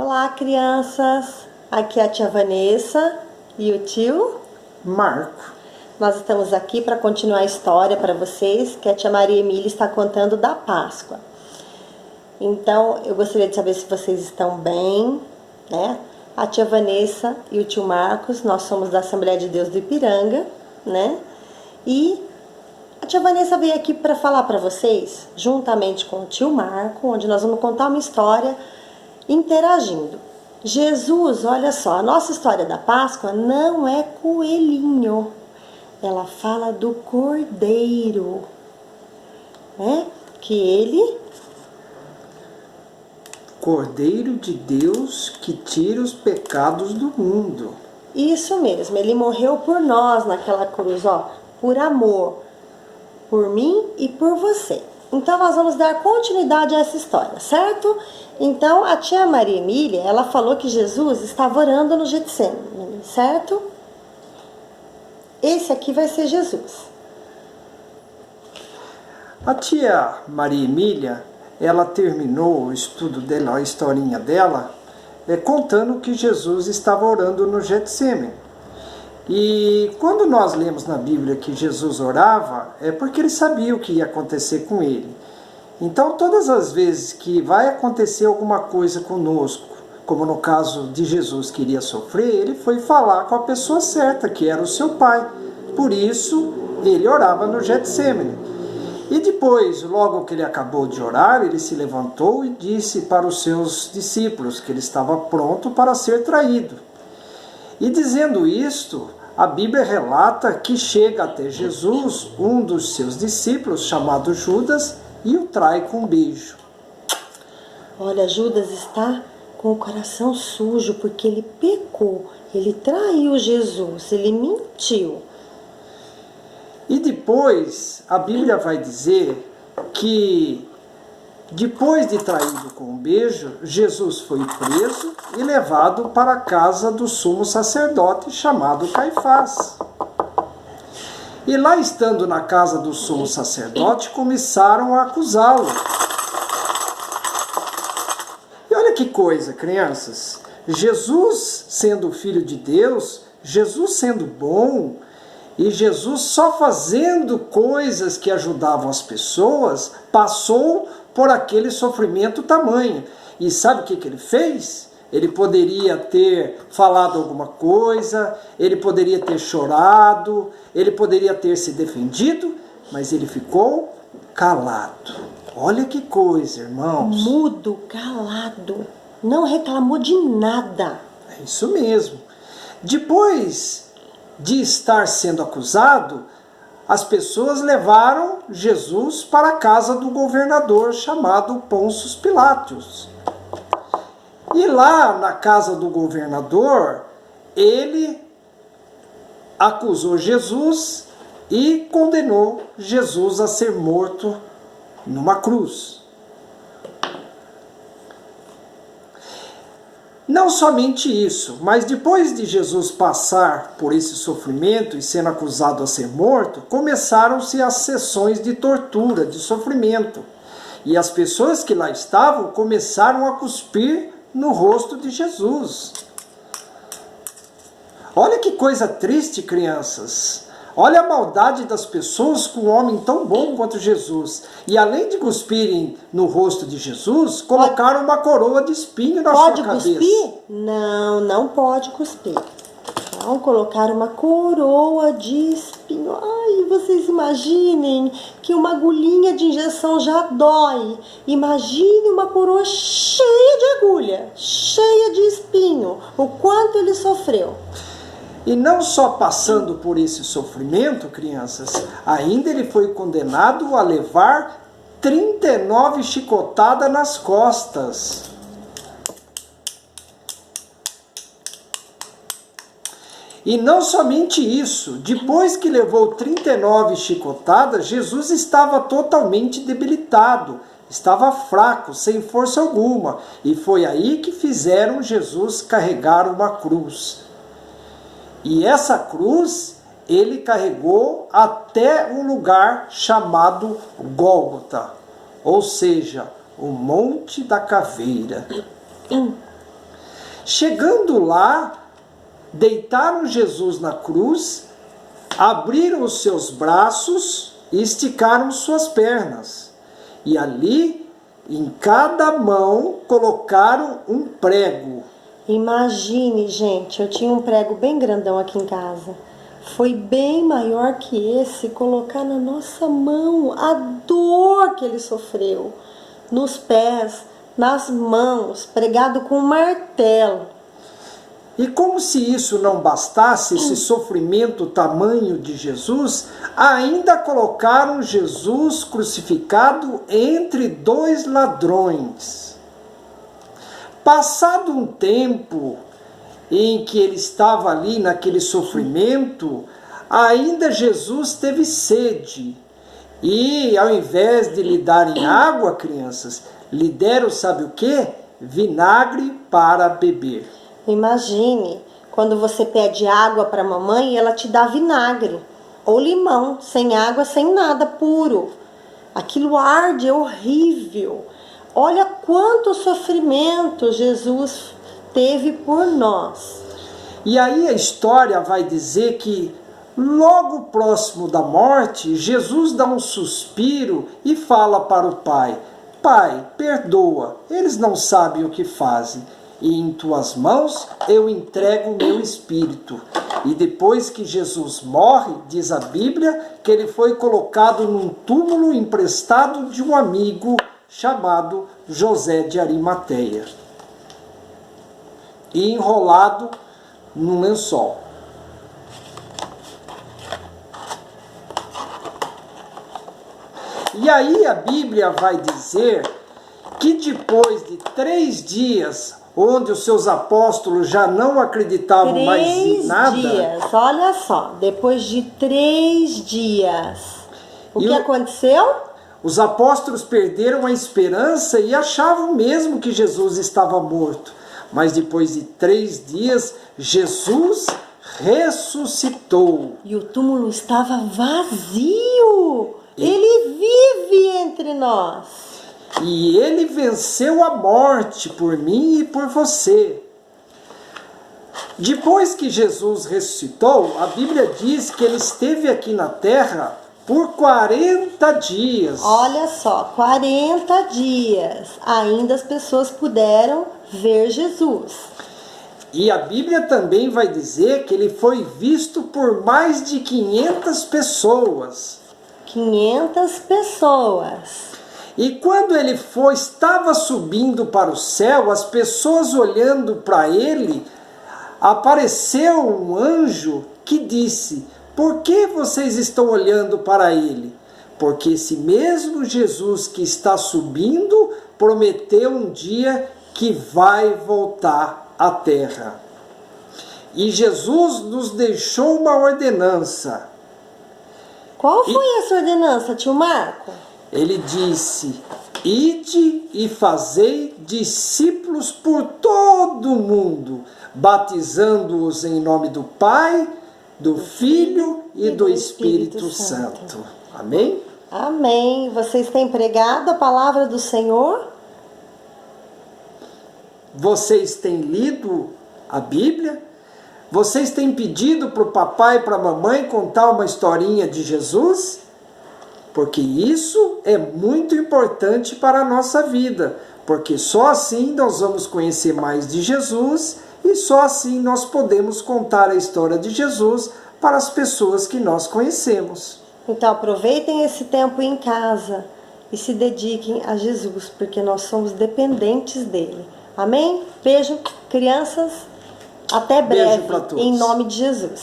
Olá, crianças! Aqui é a tia Vanessa e o tio Marco. Nós estamos aqui para continuar a história para vocês que a tia Maria Emília está contando da Páscoa. Então, eu gostaria de saber se vocês estão bem, né? A tia Vanessa e o tio Marcos, nós somos da Assembleia de Deus do Ipiranga, né? E a tia Vanessa veio aqui para falar para vocês, juntamente com o tio Marco, onde nós vamos contar uma história interagindo. Jesus, olha só, a nossa história da Páscoa não é coelhinho. Ela fala do Cordeiro, né? Que ele... Cordeiro de Deus que tira os pecados do mundo. Isso mesmo, ele morreu por nós naquela cruz, ó, por amor, por mim e por você. Então nós vamos dar continuidade a essa história, certo? Então a tia Maria Emília, ela falou que Jesus estava orando no Getsemane, certo? Esse aqui vai ser Jesus. A tia Maria Emília, ela terminou o estudo dela, a historinha dela, contando que Jesus estava orando no Getsemane. E quando nós lemos na Bíblia que Jesus orava, é porque ele sabia o que ia acontecer com ele. Então, todas as vezes que vai acontecer alguma coisa conosco, como no caso de Jesus que iria sofrer, ele foi falar com a pessoa certa, que era o seu pai. Por isso, ele orava no Getsemane. E depois, logo que ele acabou de orar, ele se levantou e disse para os seus discípulos que ele estava pronto para ser traído. E dizendo isto, a Bíblia relata que chega até Jesus um dos seus discípulos, chamado Judas, e o trai com um beijo. Olha, Judas está com o coração sujo porque ele pecou, ele traiu Jesus, ele mentiu. E depois, a Bíblia vai dizer que, depois de traído com um beijo, Jesus foi preso e levado para a casa do sumo sacerdote chamado Caifás. E lá, estando na casa do sumo sacerdote, começaram a acusá-lo. E olha que coisa, crianças. Jesus sendo filho de Deus, Jesus sendo bom, e Jesus só fazendo coisas que ajudavam as pessoas, passou por aquele sofrimento tamanho. E sabe o que ele fez? Ele poderia ter falado alguma coisa, ele poderia ter chorado, ele poderia ter se defendido, mas ele ficou calado. Olha que coisa, irmãos. Mudo, calado, não reclamou de nada. É isso mesmo. Depois de estar sendo acusado, as pessoas levaram Jesus para a casa do governador chamado Pôncio Pilatos. E lá na casa do governador, ele acusou Jesus e condenou Jesus a ser morto numa cruz. Não somente isso, mas depois de Jesus passar por esse sofrimento e sendo acusado a ser morto, começaram-se as sessões de tortura, de sofrimento. E as pessoas que lá estavam começaram a cuspir no rosto de Jesus. Olha que coisa triste, crianças. Olha a maldade das pessoas com um homem tão bom quanto Jesus. E além de cuspirem no rosto de Jesus, colocaram uma coroa de espinho na sua cabeça. Pode cuspir? Não, não pode cuspir. Não, colocaram uma coroa de espinho. Ai, vocês imaginem que uma agulhinha de injeção já dói. Imagine uma coroa cheia de agulha, cheia de espinho. O quanto ele sofreu. E não só passando por esse sofrimento, crianças, ainda ele foi condenado a levar 39 chicotadas nas costas. E não somente isso, depois que levou 39 chicotadas, Jesus estava totalmente debilitado, estava fraco, sem força alguma. E foi aí que fizeram Jesus carregar uma cruz. E essa cruz ele carregou até um lugar chamado Gólgota, ou seja, o Monte da Caveira. Chegando lá, deitaram Jesus na cruz, abriram os seus braços e esticaram suas pernas. E ali, em cada mão, colocaram um prego. Imagine, gente, eu tinha um prego bem grandão aqui em casa. Foi bem maior que esse, colocar na nossa mão a dor que ele sofreu. Nos pés, nas mãos, pregado com um martelo. E como se isso não bastasse, esse sofrimento tamanho de Jesus, ainda colocaram Jesus crucificado entre dois ladrões. Passado um tempo em que ele estava ali naquele sofrimento, ainda Jesus teve sede. E ao invés de lhe darem água, crianças, lhe deram, sabe o quê? Vinagre para beber. Imagine quando você pede água para a mamãe e ela te dá vinagre ou limão, sem água, sem nada, puro. Aquilo arde, é horrível. Olha quanto sofrimento Jesus teve por nós. E aí a história vai dizer que logo próximo da morte, Jesus dá um suspiro e fala para o Pai: Pai, perdoa, eles não sabem o que fazem. E em tuas mãos eu entrego o meu espírito. E depois que Jesus morre, diz a Bíblia, que ele foi colocado num túmulo emprestado de um amigo chamado José de Arimateia. E enrolado num lençol. E aí a Bíblia vai dizer que depois de 3 dias, onde os seus apóstolos já não acreditavam mais em nada. 3 dias, olha só, depois de 3 dias, o que aconteceu? Os apóstolos perderam a esperança e achavam mesmo que Jesus estava morto. Mas depois de 3 dias, Jesus ressuscitou. E o túmulo estava vazio. Ele vive entre nós. E ele venceu a morte por mim e por você. Depois que Jesus ressuscitou, a Bíblia diz que ele esteve aqui na terra por 40 dias. Olha só, 40 dias. Ainda as pessoas puderam ver Jesus. E a Bíblia também vai dizer que ele foi visto por mais de 500 pessoas. 500 pessoas. E quando ele estava subindo para o céu, as pessoas olhando para ele, apareceu um anjo que disse: Por que vocês estão olhando para ele? Porque esse mesmo Jesus que está subindo prometeu um dia que vai voltar à terra. E Jesus nos deixou uma ordenança. Qual foi essa ordenança, tio Marco? Ele disse: Ide e fazei discípulos por todo o mundo, batizando-os em nome do Pai, do Filho e do Espírito Santo. Amém? Amém. Vocês têm pregado a palavra do Senhor? Vocês têm lido a Bíblia? Vocês têm pedido para o papai e para a mamãe contar uma historinha de Jesus? Porque isso é muito importante para a nossa vida, porque só assim nós vamos conhecer mais de Jesus e só assim nós podemos contar a história de Jesus para as pessoas que nós conhecemos. Então aproveitem esse tempo em casa e se dediquem a Jesus, porque nós somos dependentes dele. Amém? Beijo, crianças. Até breve, Beijo para todos. em nome de Jesus.